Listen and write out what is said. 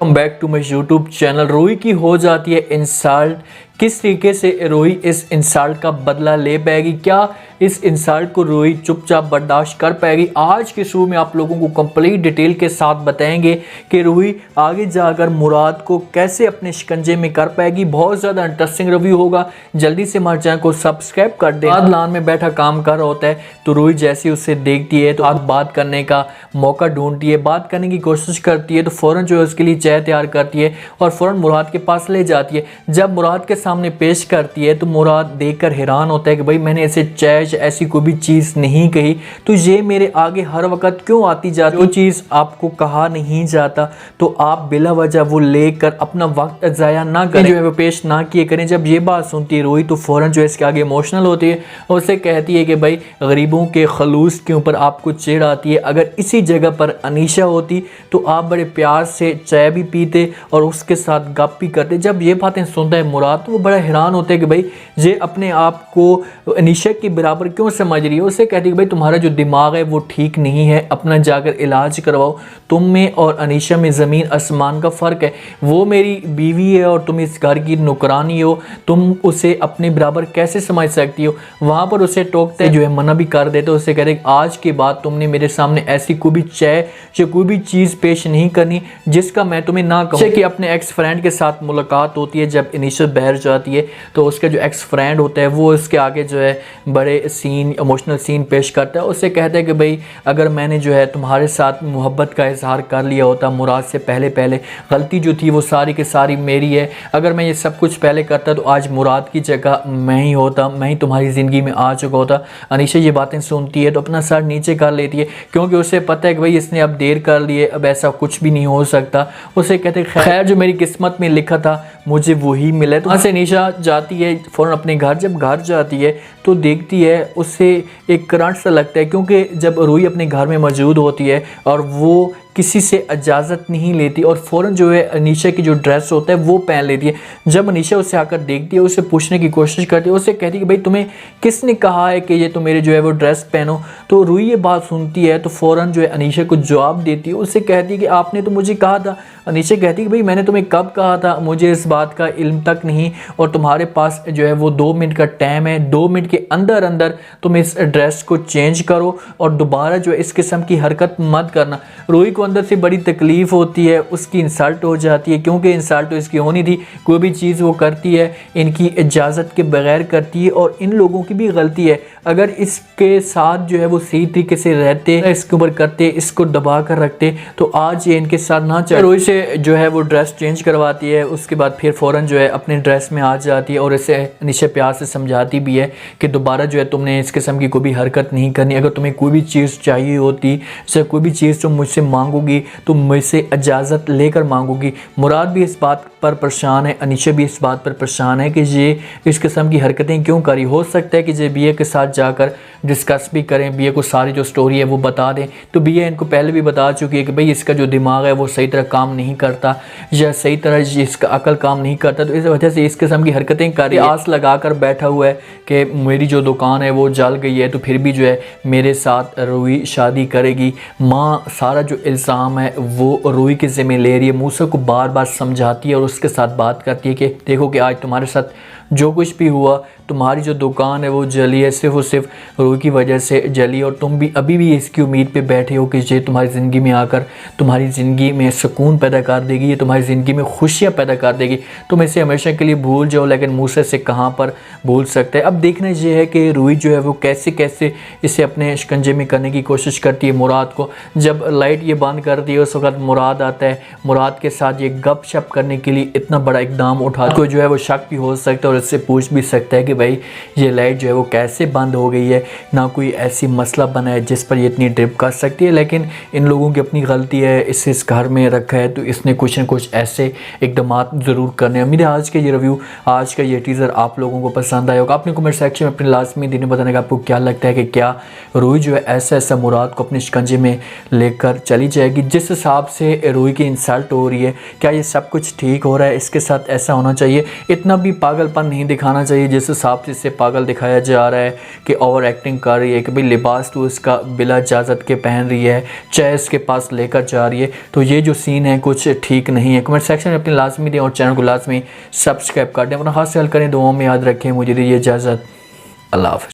Welcome back to my YouTube channel. Ruhi की हो जाती है इंसल्ट। किस तरीके से रूही इस इंसल्ट का बदला ले पाएगी? क्या इस इंसल्ट को रूही चुपचाप बर्दाश्त कर पाएगी? आज के शो में आप लोगों को कंप्लीट डिटेल के साथ बताएंगे कि रूही आगे जाकर मुराद को कैसे अपने शिकंजे में कर पाएगी। बहुत ज़्यादा इंटरेस्टिंग रिव्यू होगा। जल्दी से हमारे चैनल को सब्सक्राइब कर दें। लान में बैठा काम कर रहा होता है तो रूही जैसे उससे देखती है तो आज बात करने का मौका ढूंढती है, बात करने की कोशिश करती है तो फ़ौरन जो है उसके लिए चाय तैयार करती है और फ़ौरन मुराद के पास ले जाती है। जब मुराद के सामने पेश करती है तो मुराद देखकर हैरान होता है कि भाई मैंने ऐसे चाय ऐसी कोई भी चीज़ नहीं कही, तो ये मेरे आगे हर वक्त क्यों आती जाती? जो चीज़ आपको कहा नहीं जाता तो आप बिला वजह वो लेकर अपना वक्त ज़ाया ना करें, जो है वो पेश ना किए करें। जब ये बात सुनती है रूही तो फ़ौरन जो है इसके आगे इमोशनल होती है और उसे कहती है कि भाई गरीबों के खलूस के ऊपर आपको चिढ़ आती है। अगर इसी जगह पर अनीशा होती तो आप बड़े प्यार से चाय भी पीते और उसके साथ गप भी करते। जब ये बातें सुनता है मुराद तो वो बड़ा हैरान होता है कि भाई ये अपने आप को अनीशा के बराबर क्यों समझ रही है। उसे कहती है कि भाई तुम्हारा जो दिमाग है वो ठीक नहीं है, अपना जाकर इलाज करवाओ। तुम में और अनीशा में ज़मीन आसमान का फ़र्क है। वो मेरी बीवी है और तुम इस घर की नौकरानी हो, तुम उसे अपने बराबर कैसे समझ सकती हो? वहाँ पर उसे टोकते जो है मना भी कर देते। उसे कहते हैं आज के बाद तुमने मेरे सामने ऐसी कोई भी चाय या कोई भी चीज़ पेश नहीं करनी जिसका मैं तुम्हें ना कहूँ। कि अपने एक्स फ्रेंड के साथ मुलाकात होती है, जब इनिशियल बाहर जाती है तो उसका जो एक्स फ्रेंड होता है वो उसके आगे जो है बड़े सीन इमोशनल सीन पेश करता है। उससे कहता है कि भाई अगर मैंने जो है तुम्हारे साथ मोहब्बत का इजहार कर लिया होता मुराद से पहले गलती जो थी वो सारी की सारी मेरी है। अगर मैं ये सब कुछ पहले करता तो आज मुराद की जगह मैं ही होता, मैं ही तुम्हारी ज़िंदगी में आ चुका होता। अनीशा ये बातें सुनती है तो अपना सर नीचे कर लेती है क्योंकि उसे पता है कि भाई इसने अब देर कर लिए, अब ऐसा कुछ भी नहीं हो सकता। उसे कहते हैं खैर जो मेरी किस्मत में लिखा था मुझे वही मिला। तो वहाँ से अनीशा जाती है फ़ौरन अपने घर। जब घर जाती है तो देखती है उससे एक करंट सा लगता है क्योंकि जब रूही अपने घर में मौजूद होती है और वो किसी से इजाज़त नहीं लेती और फ़ौरन जो है अनीशा की जो ड्रेस होता है वो पहन लेती है। जब अनीशा उसे आकर देखती है उसे पूछने की कोशिश करती है, उसे कहती है कि भाई तुम्हें किसने कहा है कि ये तो मेरे जो है वो ड्रेस पहनो? तो रूही ये बात सुनती है तो फ़ौरन जो है अनीशा को जवाब देती है। उससे कहती है कि आपने तो मुझे कहा था। अनीशा कहती है कि भाई मैंने तुम्हें कब कहा था? मुझे इस बात का इल्म तक नहीं और तुम्हारे पास जो है वो 2 मिनट का टाइम है। 2 मिनट के अंदर अंदर तुम इस ड्रेस को चेंज करो और दोबारा जो है इस किस्म की हरकत मत करना। रूही को अंदर से बड़ी तकलीफ़ होती है, उसकी इंसल्ट हो जाती है क्योंकि इंसल्ट तो इसकी होनी थी। कोई भी चीज़ वो करती है इनकी इजाज़त के बगैर करती है और इन लोगों की भी गलती है। अगर इसके साथ जो है वो सही तरीके से रहते, इसके ऊपर करते, इसको दबा कर रखते तो आज ये इनके साथ ना चले। रूही से जो है वो ड्रेस चेंज करवाती है, उसके बाद फिर फ़ौरन जो है अपने ड्रेस में आ जाती है और इसे अनीशा प्यार से समझाती भी है कि दोबारा जो है तुमने इस किस्म की कोई भी हरकत नहीं करनी। अगर तुम्हें कोई भी चीज़ चाहिए होती या कोई भी चीज़ तुम मुझसे मांगोगी तो मुझसे इजाज़त लेकर मांगोगी। मुराद भी इस बात पर परेशान है, अनीशा भी इस बात पर परेशान है कि ये इस किस्म की हरकतें क्यों करी। हो सकता है कि ये बीए के साथ जाकर डिस्कस भी करें, बीए को सारी जो स्टोरी है वो बता दें। तो बीए इनको पहले भी बता चुकी है कि भाई इसका जो दिमाग है वो सही तरह काम नहीं करता या सही तरह इसका अकल काम नहीं करता, तो इस वजह से इस किस्म की हरकतें कर आस लगा कर बैठा हुआ है कि मेरी जो दुकान है वो जल गई है तो फिर भी जो है मेरे साथ रूही शादी करेगी। माँ सारा जो इल्ज़ाम है वो रूही के ज़िम्मे ले रही है। मूसा को बार बार समझाती है और उसके साथ बात करती है कि देखो कि आज तुम्हारे साथ जो कुछ भी हुआ, तुम्हारी जो दुकान है वो जली है सिर्फ़ और सिर्फ रूही की वजह से जली और तुम भी अभी भी इसकी उम्मीद पे बैठे हो कि ये तुम्हारी ज़िंदगी में आकर तुम्हारी ज़िंदगी में सुकून पैदा कर देगी, ये तुम्हारी ज़िंदगी में खुशियाँ पैदा कर देगी। तुम इसे हमेशा के लिए भूल जाओ, लेकिन मूसा से कहाँ पर भूल सकते हैं। अब देखना ये है कि रूही जो है वो कैसे कैसे इसे अपने शिकंजे में करने की कोशिश करती है मुराद को। जब लाइट ये बंद करती है उस वक्त मुराद आता है, मुराद के साथ ये गप शप करने के लिए इतना बड़ा इकदाम उठा को जो है वो शक भी हो सकता है और इससे पूछ भी सकता है कि भाई ये लाइट जो है वो कैसे बंद हो गई है। ना कोई ऐसी मसला बना है जिस पर ये इतनी ड्रिप कर सकती है, लेकिन इन लोगों की अपनी गलती है, इसे इस घर में रखा है तो इसने कुछ न कुछ ऐसे इकदाम ज़रूर करने हैं। उम्मीद है आज का ये रिव्यू, आज का ये टीज़र आप लोगों को पसंद आया होगा। आपने कमेंट सेक्शन में अपने लाजमी दिन बताने का आपको क्या लगता है कि क्या रूही जो है ऐसा मुराद को अपने शिकंजे में लेकर चली जाए। जाएगी। जिस हिसाब से रूही की इंसल्ट हो रही है, क्या ये सब कुछ ठीक हो रहा है? इसके साथ ऐसा होना चाहिए? इतना भी पागलपन नहीं दिखाना चाहिए जिस हिसाब से इसे पागल दिखाया जा रहा है कि ओवर एक्टिंग कर रही है कि भाई लिबास तो इसका बिला इजाज़त के पहन रही है, चाहे इसके पास लेकर जा रही है। तो ये जो सीन है कुछ ठीक नहीं है। कमेंट सेक्शन में अपनी लाजमी दें और चैनल को लाजमी सब्सक्राइब कर दें। अपना खास ख्याल करें, दुआओं में याद रखें। मुझे दीजिए इजाज़त। अल्लाह हाफ़िज़।